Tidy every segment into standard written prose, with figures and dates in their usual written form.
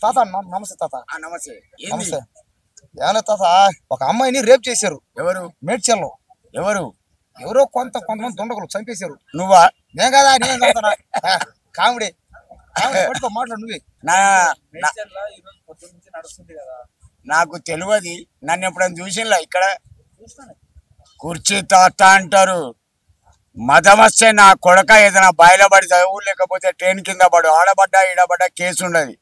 తాత నమస్తే తాత. నమస్తే. నమస్తే. ఏమన్నా తాత, ఒక అమ్మాయిని రేప్ చేశారు. ఎవరు? మేడ్చల్లో. ఎవరు? ఎవరో కొంతమంది దుండగులు చంపేశారు. నువ్వా? నేను కదా, నేను తాతనా? కామెడీ పట్టుకో, మాట్లాడు నువ్వే. నాకు తెలియదు. నన్ను ఎప్పుడైనా చూసినలా ఇక్కడ కుర్చీ తాత అంటారు. మదం వస్తే నా కొడక ఏదైనా బాయిలో పడి చదువు, లేకపోతే ట్రైన్ కింద పడు, ఆడబడ్డా ఈడబడ్డా కేసు ఉండదు.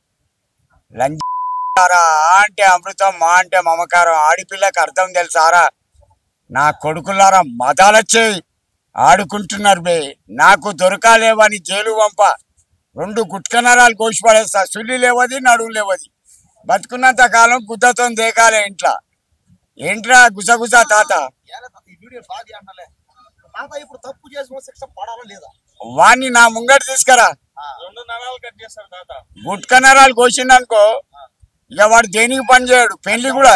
లంచారా అంటే అమృతం, మా అంటే మమకారం. ఆడిపిల్లకి అర్థం తెలుసారా? నా కొడుకులారా మదాలొచ్చేయి ఆడుకుంటున్నారు బే. నాకు దొరకాలేవని జైలు పంప 2 గుట్కనరాలు కోసి పడేస్తా. సుల్లి లేవది, నడువు లేవది. బతుకున్నంత కాలం గుద్దతో దేకాలే ఇంట్లో. ఏంట్రా గుసగుస తాత? ఇప్పుడు తప్పు చేసిన శిక్ష పడాలా లేదా? వాణ్ణి నా ముంగట తీసుకురా. 2 నరాలు కట్ చేస్తారు తాత. గుట్కనరాలు కోసిండనుకో ఇక వాడు దేనికి పని చేయడు. పెళ్లి కూడా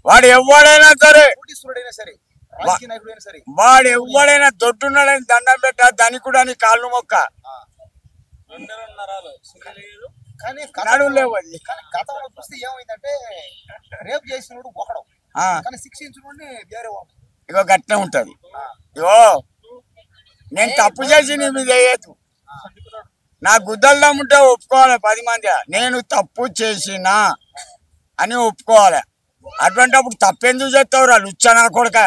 వాడు ఎవడైనా సరే, వాడు ఎవడైనా దొడ్డున్నాడని దండం పెట్ట, ధనికుడు అని కాళ్ళు మొక్క. నడువు లేవది. గతంలో చూస్తే ఏమైందంటే రేపు చేసినోడు ఒకడు, కానీ శిక్షించినోడిని వేరే వాడు. ఇగో గట్నే ఉంటది. ఇగో నేను తప్పు చేసి నీ మీద వేయదు. నా గుద్దలు దమ్ముంటే ఒప్పుకోవాలి 10 మంది. నేను తప్పు చేసినా అని ఒప్పుకోవాలి. అటువంటిప్పుడు తప్పెందుకు చేస్తావురా లుచ్చనా కొడుక?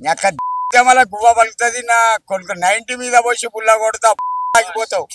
నెక్క మళ్ళా గువ్వ పలుకుతుంది. నా కొడుకు 90 మీద పోసి పుల్ల కొడతా ఆగిపోతావు.